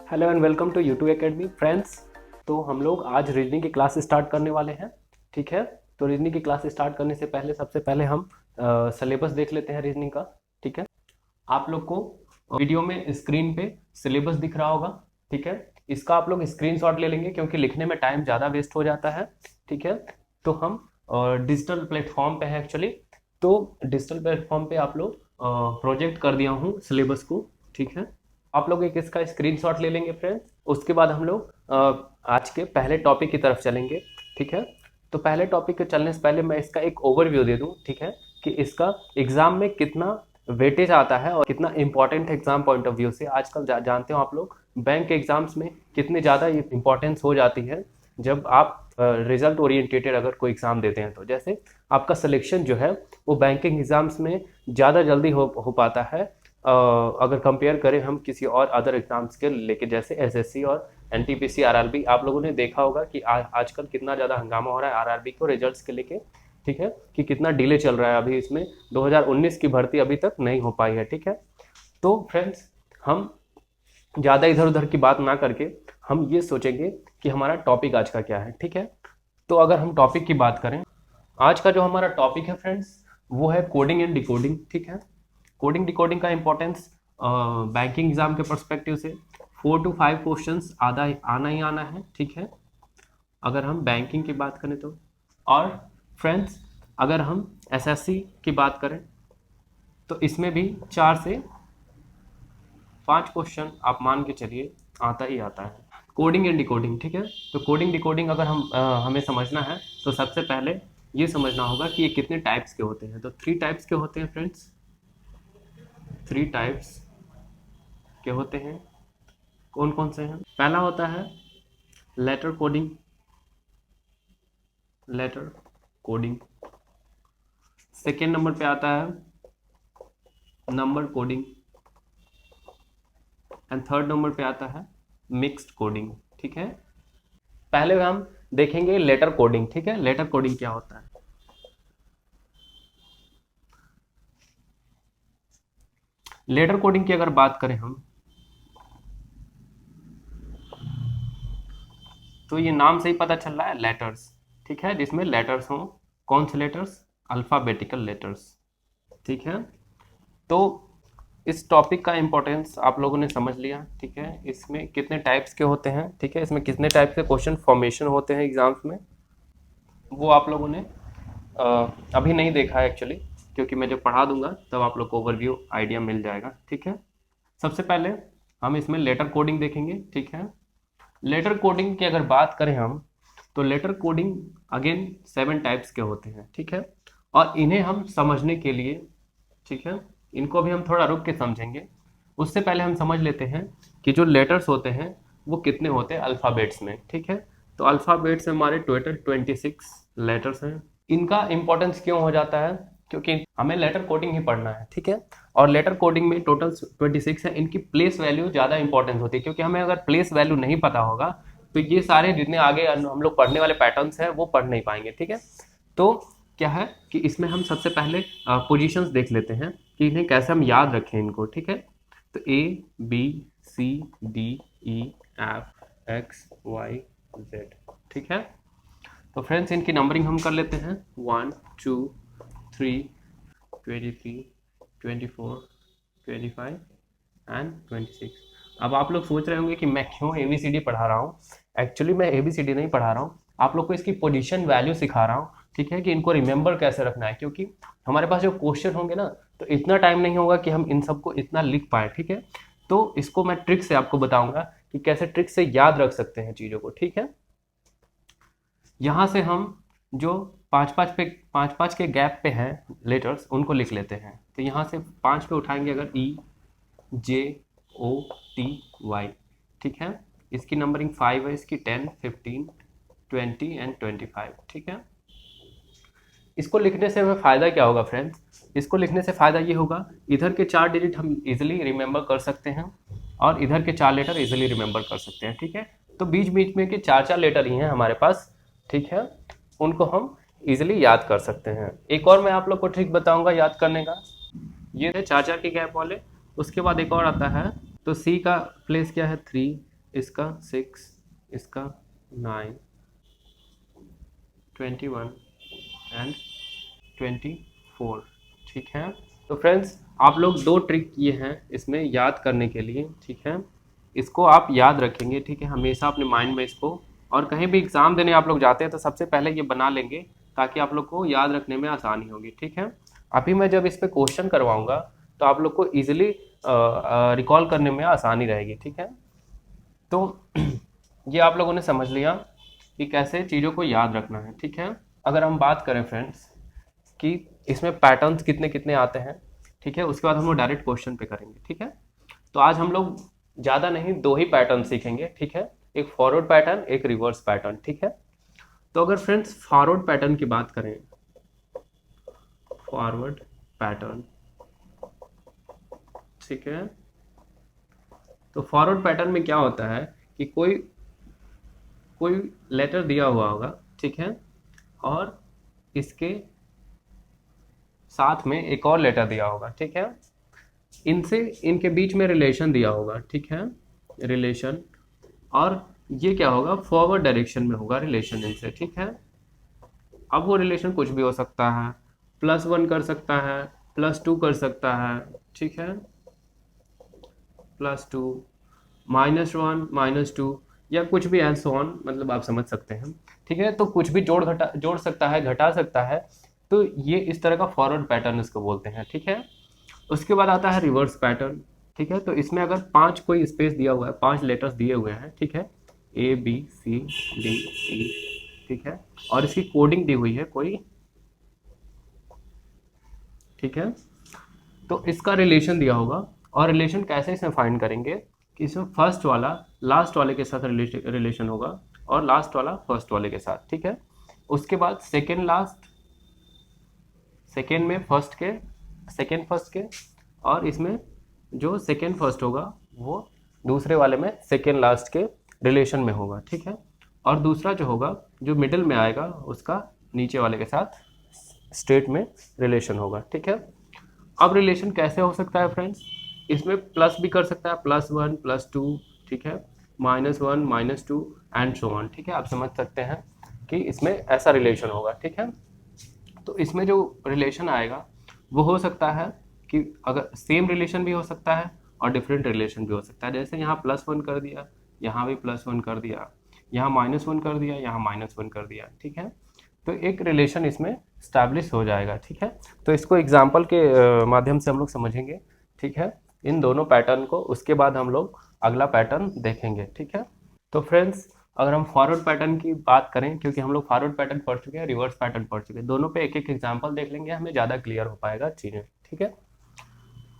Hello and welcome to YouTube academy friends. तो हम लोग आज रीजनिंग की क्लास स्टार्ट करने वाले हैं। ठीक है, तो रीजनिंग की क्लास स्टार्ट करने से पहले सबसे पहले हम सिलेबस देख लेते हैं रीजनिंग का। ठीक है, आप लोग को वीडियो में स्क्रीन पे सिलेबस दिख रहा होगा। ठीक है, इसका आप लोग स्क्रीनशॉट ले लेंगे क्योंकि लिखने में टाइम ज़्यादा वेस्ट हो जाता है। ठीक है, तो हम डिजिटल प्लेटफॉर्म पे हैं एक्चुअली। तो डिजिटल प्लेटफॉर्म पे आप लोग प्रोजेक्ट कर दिया हूँ सिलेबस को। ठीक है, आप लोग एक इसका स्क्रीनशॉट ले लेंगे फ्रेंड्स। उसके बाद हम लोग आज के पहले टॉपिक की तरफ चलेंगे। ठीक है, तो पहले टॉपिक के चलने से पहले मैं इसका एक ओवरव्यू दे दूं। ठीक है, कि इसका एग्जाम में कितना वेटेज आता है और कितना important exam point of view से। आजकल जानते हो आप लोग बैंक के एग्जाम्स में कितनी ज़्यादा इंपॉर्टेंस हो जाती है जब आप रिजल्ट ओरिएंटेटेड अगर कोई एग्ज़ाम देते हैं। तो जैसे आपका सिलेक्शन जो है वो बैंकिंग एग्जाम्स में ज़्यादा जल्दी हो पाता है अगर कंपेयर करें हम किसी और अदर एग्जाम्स के लेके, जैसे एसएससी और एनटीपीसी आरआरबी। आप लोगों ने देखा होगा कि आजकल कितना ज़्यादा हंगामा हो रहा है आरआरबी को रिजल्ट्स के लेके। ठीक है, कि कितना डिले चल रहा है अभी इसमें, 2019 की भर्ती अभी तक नहीं हो पाई है। ठीक है, तो फ्रेंड्स हम ज़्यादा इधर उधर की बात ना करके हम ये सोचेंगे कि हमारा टॉपिक आज का क्या है। ठीक है, तो अगर हम टॉपिक की बात करें, आज का जो हमारा टॉपिक है फ्रेंड्स वो है कोडिंग एंड डिकोडिंग। ठीक है, कोडिंग डिकोडिंग का इंपॉर्टेंस बैंकिंग एग्जाम के परस्पेक्टिव से 4 to 5 क्वेश्चंस आना ही आना है। ठीक है, अगर हम बैंकिंग की बात करें तो। और फ्रेंड्स अगर हम एसएससी की बात करें तो इसमें भी 4 से 5 क्वेश्चन आप मान के चलिए आता ही आता है, कोडिंग एंड डिकोडिंग। ठीक है, तो कोडिंग डिकोडिंग अगर हमें समझना है तो सबसे पहले ये समझना होगा कि ये कितने टाइप्स के होते हैं। तो 3 टाइप्स के होते हैं फ्रेंड्स, 3 टाइप्स के होते हैं। कौन कौन से हैं? पहला होता है letter coding, letter coding. Second number पे आता है number coding and third number पे आता है मिक्स्ड कोडिंग। ठीक है, पहले हम देखेंगे लेटर कोडिंग। ठीक है, लेटर कोडिंग क्या होता है? लेटर कोडिंग की अगर बात करें हम तो ये नाम से ही पता चल रहा है लेटर्स। ठीक है, जिसमें लेटर्स हों। कौन से लेटर्स? Alphabetical letters. ठीक है, तो इस टॉपिक का इंपॉर्टेंस आप लोगों ने समझ लिया। ठीक है, इसमें कितने टाइप्स के होते हैं। ठीक है, इसमें कितने टाइप के क्वेश्चन फॉर्मेशन होते हैं एग्जाम्स में, वो आप लोगों ने अभी नहीं देखा है एक्चुअली, क्योंकि मैं जब पढ़ा दूंगा तब आप लोग को ओवरव्यू आइडिया मिल जाएगा। ठीक है, सबसे पहले हम इसमें लेटर कोडिंग देखेंगे। ठीक है, लेटर कोडिंग की अगर बात करें हम तो लेटर कोडिंग अगेन 7 टाइप्स के होते हैं। ठीक है, और इन्हें हम समझने के लिए, ठीक है, इनको भी हम थोड़ा रुक के समझेंगे। उससे पहले हम समझ लेते हैं कि जो लेटर्स होते हैं वो कितने होते हैं अल्फ़ाबेट्स में। ठीक है, तो अल्फ़ाबेट्स में हमारे टोटल 26 लेटर्स हैं। इनका इंपॉर्टेंस क्यों हो जाता है? क्योंकि हमें लेटर कोडिंग ही पढ़ना है। ठीक है, और लेटर कोडिंग में टोटल 26 है। इनकी प्लेस वैल्यू ज़्यादा इंपॉर्टेंस होती है, क्योंकि हमें अगर प्लेस वैल्यू नहीं पता होगा तो ये सारे जितने आगे हम लोग पढ़ने वाले पैटर्न्स हैं वो पढ़ नहीं पाएंगे। ठीक है, तो क्या है कि इसमें हम सबसे पहले पोजीशंस देख लेते हैं कि इन्हें कैसे हम याद रखें इनको। ठीक है, तो A B C D E F X Y Z. ठीक है, तो फ्रेंड्स इनकी नंबरिंग हम कर लेते हैं 1 2 3 23 24 25 एंड 26। अब आप लोग सोच रहे होंगे कि मैं क्यों ABCD पढ़ा रहा हूँ। एक्चुअली मैं ABCD नहीं पढ़ा रहा हूँ, आप लोग को इसकी पोजीशन वैल्यू सिखा रहा हूँ। ठीक है, कि इनको रिमेंबर कैसे रखना है, क्योंकि हमारे पास जो क्वेश्चन होंगे ना तो इतना टाइम नहीं होगा कि हम इन सबको इतना लिख पाए। ठीक है, तो इसको मैं ट्रिक से आपको बताऊंगा कि कैसे ट्रिक से याद रख सकते हैं चीज़ों को। ठीक है, यहाँ से हम जो पाँच पाँच के गैप पे हैं लेटर्स उनको लिख लेते हैं। तो यहाँ से 5 पे उठाएंगे अगर EJOTY। ठीक है, इसकी नंबरिंग 5 है, इसकी 10 15 20 एंड 25। ठीक है, इसको लिखने से हमें फ़ायदा क्या होगा फ्रेंड्स? इसको लिखने से फ़ायदा ये होगा, इधर के 4 डिजिट हम इजीली रिमेंबर कर सकते हैं और इधर के 4 लेटर इजीली रिमेंबर कर सकते हैं। ठीक है, तो बीच बीच में के 4 लेटर ही हैं हमारे पास। ठीक है, उनको हम इजीली याद कर सकते हैं। एक और मैं आप लोग को ट्रिक बताऊंगा याद करने का। ये थे 4 के गैप वाले। उसके बाद एक और आता है, तो सी का प्लेस क्या है 3, इसका 6, इसका 9, 21 एंड 24। ठीक है। तो फ्रेंड्स आप लोग दो ट्रिक किए हैं इसमें याद करने के लिए। ठीक है, इसको आप याद रखेंगे। ठीक है, हमेशा अपने माइंड में इसको, और कहीं भी एग्ज़ाम देने आप लोग जाते हैं तो सबसे पहले ये बना लेंगे ताकि आप लोग को याद रखने में आसानी होगी। ठीक है, अभी मैं जब इस पर क्वेश्चन करवाऊँगा तो आप लोग को ईजिली रिकॉल करने में आसानी रहेगी। ठीक है, तो ये आप लोगों ने समझ लिया कि कैसे चीज़ों को याद रखना है। ठीक है, अगर हम बात करें फ्रेंड्स कि इसमें पैटर्न्स कितने कितने आते हैं, ठीक है, उसके बाद हम लोग डायरेक्ट क्वेश्चन पे करेंगे। ठीक है, तो आज हम लोग ज़्यादा नहीं, दो ही पैटर्न सीखेंगे। ठीक है, एक फॉरवर्ड पैटर्न, एक रिवर्स पैटर्न। ठीक है, तो अगर फ्रेंड्स फॉरवर्ड पैटर्न की बात करें, फॉरवर्ड पैटर्न, ठीक है, तो फॉरवर्ड पैटर्न में क्या होता है कि कोई कोई लेटर दिया हुआ होगा। ठीक है, और इसके साथ में एक और लेटर दिया होगा। ठीक है, इनसे इनके बीच में रिलेशन दिया होगा। ठीक है, रिलेशन, और ये क्या होगा, फॉरवर्ड डायरेक्शन में होगा रिलेशन इनसे। ठीक है, अब वो रिलेशन कुछ भी हो सकता है, +1 कर सकता है, +2 कर सकता है। ठीक है, +2, -1, -2, या कुछ भी एंड सो ऑन, मतलब आप समझ सकते हैं। ठीक है, तो कुछ भी जोड़ सकता है, घटा सकता है। तो ये इस तरह का फॉरवर्ड पैटर्न इसको बोलते हैं। ठीक है, उसके बाद आता है रिवर्स पैटर्न। ठीक है, तो इसमें अगर 5 कोई स्पेस दिया हुआ है, 5 लेटर्स दिए हुए हैं। ठीक है, ABCDE। ठीक है, और इसकी कोडिंग दी हुई है कोई। ठीक है, तो इसका रिलेशन दिया होगा, और रिलेशन कैसे इसमें फाइंड करेंगे कि इसमें फर्स्ट वाला लास्ट वाले के साथ रिलेशन होगा, और लास्ट वाला फर्स्ट वाले के साथ। ठीक है, उसके बाद सेकेंड लास्ट, सेकेंड में फर्स्ट के, सेकेंड फर्स्ट के, और इसमें जो सेकेंड फर्स्ट होगा वो दूसरे वाले में सेकेंड लास्ट के रिलेशन में होगा। ठीक है, और दूसरा जो होगा जो मिडिल में आएगा उसका नीचे वाले के साथ स्ट्रेट में रिलेशन होगा। ठीक है, अब रिलेशन कैसे हो सकता है फ्रेंड्स, इसमें प्लस भी कर सकता है, +1, +2। ठीक है, -1, -2 एंड सो ऑन। ठीक है, आप समझ सकते हैं कि इसमें ऐसा रिलेशन होगा। ठीक है, तो इसमें जो रिलेशन आएगा वो हो सकता है कि अगर सेम रिलेशन भी हो सकता है और डिफरेंट रिलेशन भी हो सकता है। जैसे यहाँ +1 कर दिया, यहाँ भी +1 कर दिया, यहाँ -1 कर दिया, यहाँ -1 कर दिया। ठीक है, तो एक रिलेशन इसमें स्टैब्लिश हो जाएगा। ठीक है, तो इसको एग्जाम्पल के माध्यम से हम लोग समझेंगे। ठीक है, इन दोनों पैटर्न को, उसके बाद हम लोग अगला पैटर्न देखेंगे। ठीक है, तो फ्रेंड्स अगर हम फॉरवर्ड पैटर्न की बात करें, क्योंकि हम लोग फॉरवर्ड पैटर्न पढ़ चुके हैं, रिवर्स पैटर्न पढ़ चुके हैं, दोनों पे एक एक एग्जाम्पल देख लेंगे, हमें ज़्यादा क्लियर हो पाएगा चीज़ें। ठीक है,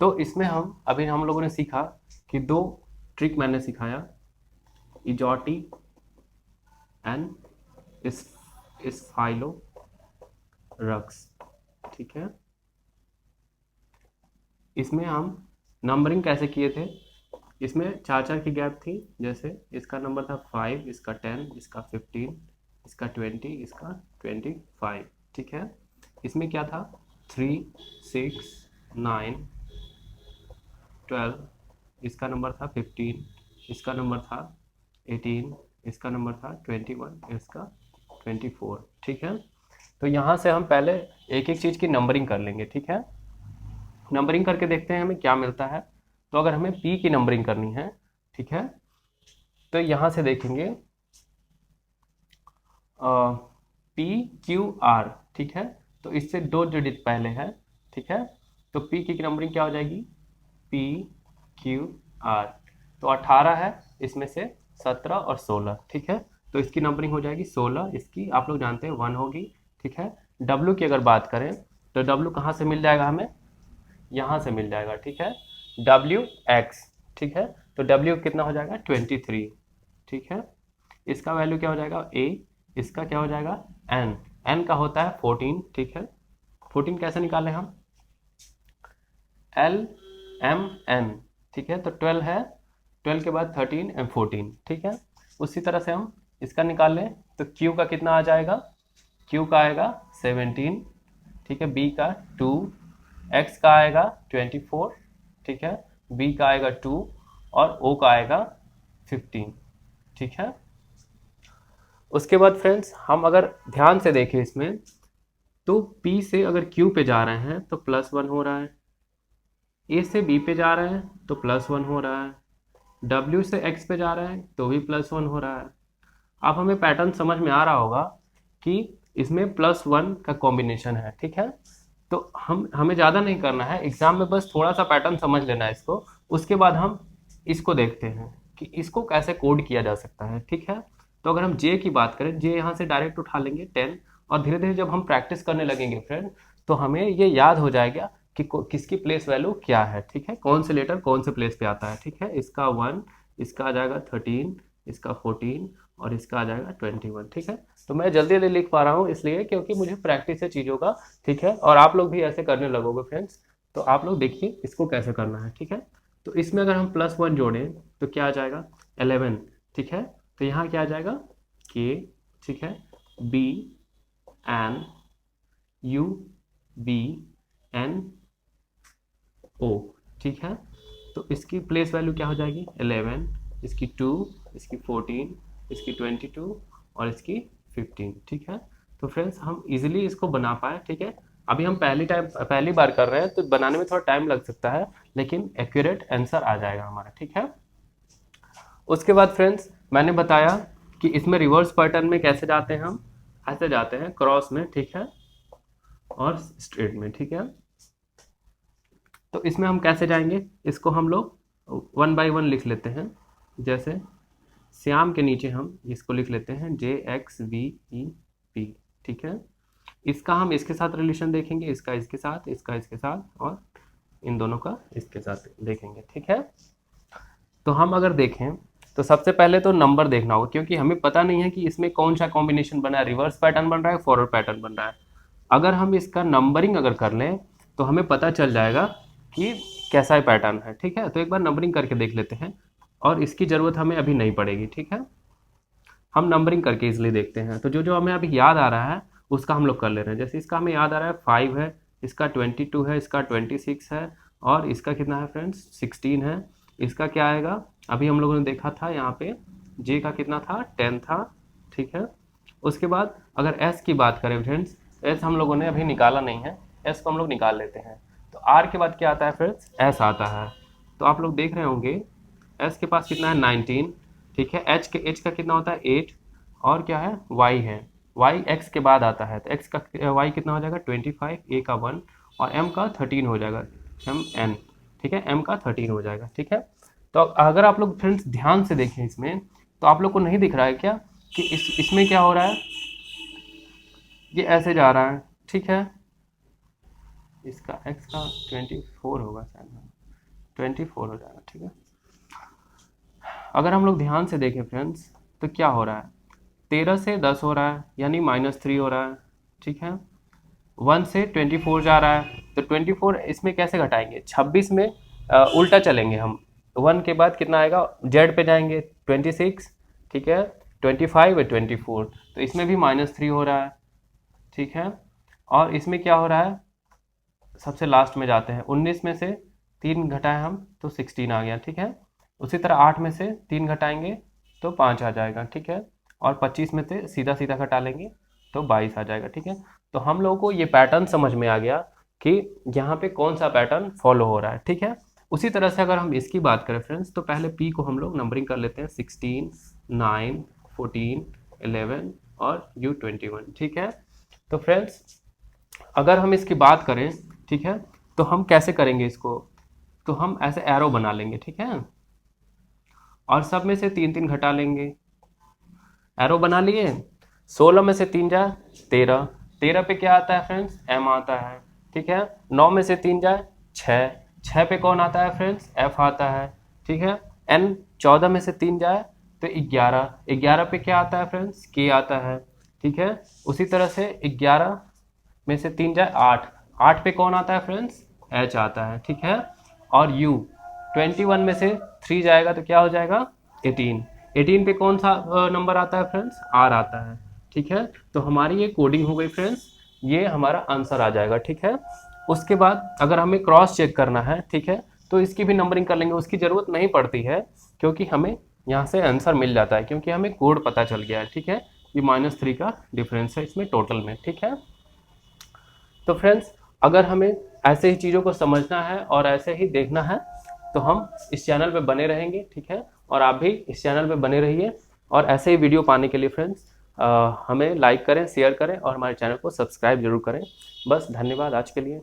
तो इसमें हम लोगों ने सीखा कि दो ट्रिक मैंने सिखाया, इजॉटी एंड इस फाइलो रक्स। ठीक है, इसमें हम नंबरिंग कैसे किए थे, इसमें 4 की गैप थी। जैसे इसका नंबर था 5, इसका 10, इसका 15, इसका 20, इसका 25। ठीक है, इसमें क्या था, 3, 6, 9, 12, इसका नंबर था 15, इसका नंबर था 18, इसका नंबर था 21, इसका 24। ठीक है, तो यहाँ से हम पहले एक एक चीज़ की नंबरिंग कर लेंगे। ठीक है, नंबरिंग करके देखते हैं हमें क्या मिलता है। तो अगर हमें पी की नंबरिंग करनी है, ठीक है, तो यहाँ से देखेंगे PQR। ठीक है, तो इससे 2 डिजिट पहले है। ठीक है, तो पी की नंबरिंग क्या हो जाएगी, PQR। तो 18 है, इसमें से 17 और 16। ठीक है, तो इसकी नंबरिंग हो जाएगी 16, इसकी आप लोग जानते हैं 1 होगी। ठीक है, W की अगर बात करें तो W कहाँ से मिल जाएगा हमें, यहाँ से मिल जाएगा। ठीक है, WX। ठीक है, तो W कितना हो जाएगा, 23। ठीक है, इसका वैल्यू क्या हो जाएगा, A, इसका क्या हो जाएगा, N का होता है 14। ठीक है, 14 कैसे निकालें हम, LMN। ठीक है, तो 12 है, 12 के बाद 13 and 14। ठीक है, उसी तरह से हम इसका निकाल लें तो Q का कितना आ जाएगा, Q का आएगा 17। ठीक है, B का 2, X का आएगा 24। ठीक है, B का आएगा 2 और O का आएगा 15, ठीक है। उसके बाद फ्रेंड्स हम अगर ध्यान से देखें इसमें, तो P से अगर Q पे जा रहे हैं तो +1 हो रहा है, A से B पे जा रहे हैं तो +1 हो रहा है, W से X पे जा रहे हैं तो भी +1 हो रहा है। अब हमें पैटर्न समझ में आ रहा होगा कि इसमें +1 का कॉम्बिनेशन है, ठीक है। तो हमें ज़्यादा नहीं करना है, एग्जाम में बस थोड़ा सा पैटर्न समझ लेना है इसको। उसके बाद हम इसको देखते हैं कि इसको कैसे कोड किया जा सकता है, ठीक है। तो अगर हम जे की बात करें, जे यहाँ से डायरेक्ट उठा लेंगे 10, और धीरे धीरे जब हम प्रैक्टिस करने लगेंगे फ्रेंड, तो हमें ये याद हो जाएगा कि किसकी प्लेस वैल्यू क्या है, ठीक है, कौन से लेटर कौन से प्लेस पे आता है, ठीक है। इसका 1, इसका आ जाएगा 13, इसका 14 और इसका आ जाएगा 21, ठीक है। तो मैं जल्दी जल्दी लिख पा रहा हूँ इसलिए क्योंकि मुझे प्रैक्टिस है चीज़ों का, ठीक है। और आप लोग भी ऐसे करने लगोगे फ्रेंड्स, तो आप लोग देखिए इसको कैसे करना है, ठीक है। तो इसमें अगर हम +1 जोड़ें तो क्या आ जाएगा 11, ठीक है। तो यहाँ क्या आ जाएगा K, ठीक है, B N U B N O, ठीक है। तो इसकी प्लेस वैल्यू क्या हो जाएगी 11, इसकी 2, इसकी 14, इसकी 22 और इसकी 15, ठीक है। तो फ्रेंड्स हम इजीली इसको बना पाए, ठीक है। अभी हम पहली बार कर रहे हैं तो बनाने में थोड़ा टाइम लग सकता है, लेकिन एक्यूरेट आंसर आ जाएगा हमारा, ठीक है। उसके बाद फ्रेंड्स मैंने बताया कि इसमें रिवर्स पैटर्न में कैसे जाते हैं, हम ऐसे जाते हैं क्रॉस में, ठीक है, और स्ट्रेट में, ठीक है। तो इसमें हम कैसे जाएंगे, इसको हम लोग 1 बाय 1 लिख लेते हैं। जैसे श्याम के नीचे हम इसको लिख लेते हैं JXVEP, ठीक है। इसका हम इसके साथ रिलेशन देखेंगे, इसका इसके साथ, इसका इसके साथ, और इन दोनों का इसके साथ देखेंगे, ठीक है। तो हम अगर देखें तो सबसे पहले तो नंबर देखना होगा, क्योंकि हमें पता नहीं है कि इसमें कौन सा कॉम्बिनेशन बना है, रिवर्स पैटर्न बन रहा है, फॉरवर्ड पैटर्न बन रहा है। अगर हम इसका नंबरिंग अगर कर लें तो हमें पता चल जाएगा कि कैसा है पैटर्न है, ठीक है। तो एक बार नंबरिंग करके देख लेते हैं, और इसकी ज़रूरत हमें अभी नहीं पड़ेगी, ठीक है। हम नंबरिंग करके इसलिए देखते हैं, तो जो जो हमें अभी याद आ रहा है उसका हम लोग कर ले रहे हैं। जैसे इसका हमें याद आ रहा है 5 है, इसका 22 है, इसका 26 है, और इसका कितना है फ्रेंड्स 16 है। इसका क्या आएगा, अभी हम लोगों ने देखा था यहाँ पे जे का कितना था 10 था, ठीक है। उसके बाद अगर एस की बात करें फ्रेंड्स, एस हम लोगों ने अभी निकाला नहीं है, एस को हम लोग निकाल लेते हैं। तो आर के बाद क्या आता है फ्रेंड्स, एस आता है। तो आप लोग देख रहे होंगे एस के पास कितना है 19, ठीक है। एच का कितना होता है 8, और क्या है वाई है, वाई एक्स के बाद आता है, तो एक्स का वाई कितना हो जाएगा 25, ए का 1 और एम का 13 हो जाएगा, एम एन, ठीक है, एम का 13 हो जाएगा, ठीक है। तो अगर आप लोग फ्रेंड्स ध्यान से देखें इसमें, तो आप लोग को नहीं दिख रहा है क्या कि इसमें क्या हो रहा है, ये ऐसे जा रहा है, ठीक है। इसका x का 24 होगा शायद, 24 हो जाएगा, ठीक है। अगर हम लोग ध्यान से देखें फ्रेंड्स तो क्या हो रहा है, 13 से 10 हो रहा है यानी -3 हो रहा है, ठीक है। 1 से 24 जा रहा है, तो 24 इसमें कैसे घटाएंगे, 26 में उल्टा चलेंगे हम, 1 के बाद कितना आएगा, जेड पे जाएंगे 26, ठीक है, 25 और 24, तो इसमें भी -3 हो रहा है, ठीक है। और इसमें क्या हो रहा है, सबसे लास्ट में जाते हैं, 19 में से 3 घटाएं हम तो 16 आ गया, ठीक है। उसी तरह 8 में से 3 घटाएंगे तो 5 आ जाएगा, ठीक है। और 25 में से सीधा सीधा घटा लेंगे तो 22 आ जाएगा, ठीक है। तो हम लोगों को ये पैटर्न समझ में आ गया कि यहाँ पे कौन सा पैटर्न फॉलो हो रहा है, ठीक है। उसी तरह से अगर हम इसकी बात करें फ्रेंड्स, तो पहले पी को हम लोग नंबरिंग कर लेते हैं 16, 9, 14, 11 और U21, ठीक है। तो फ्रेंड्स अगर हम इसकी बात करें, ठीक है, तो हम कैसे करेंगे इसको, तो हम ऐसे एरो बना लेंगे, ठीक है, और सब में से 3 घटा लेंगे, एरो बना लिए। 16 में से 3 जाए 13, 13 पे क्या आता है फ्रेंड्स, एम आता है, ठीक है। 9 में से 3 जाए 6, 6 पे कौन आता है फ्रेंड्स, एफ आता है, ठीक है। एन 14 में से 3 जाए तो 11, 11 पे क्या आता है फ्रेंड्स, के आता है, ठीक है। उसी तरह से 11 में से 3 जाए 8, 8 पे कौन आता है फ्रेंड्स, एच आता है, ठीक है। और यू 21 में से 3 जाएगा तो क्या हो जाएगा 18, 18 पे कौन सा नंबर आता है फ्रेंड्स, आर आता है, ठीक है। तो हमारी ये कोडिंग हो गई फ्रेंड्स, ये हमारा आंसर आ जाएगा, ठीक है। उसके बाद अगर हमें क्रॉस चेक करना है, ठीक है, तो इसकी भी नंबरिंग कर लेंगे, उसकी ज़रूरत नहीं पड़ती है क्योंकि हमें यहाँ से आंसर मिल जाता है क्योंकि हमें कोड पता चल गया है, ठीक है। ये -3 का डिफरेंस है इसमें टोटल में, ठीक है। तो फ्रेंड्स, अगर हमें ऐसे ही चीज़ों को समझना है और ऐसे ही देखना है तो हम इस चैनल पे बने रहेंगे, ठीक है। और आप भी इस चैनल पे बने रहिए और ऐसे ही वीडियो पाने के लिए फ्रेंड्स हमें लाइक करें, शेयर करें और हमारे चैनल को सब्सक्राइब जरूर करें। बस धन्यवाद आज के लिए।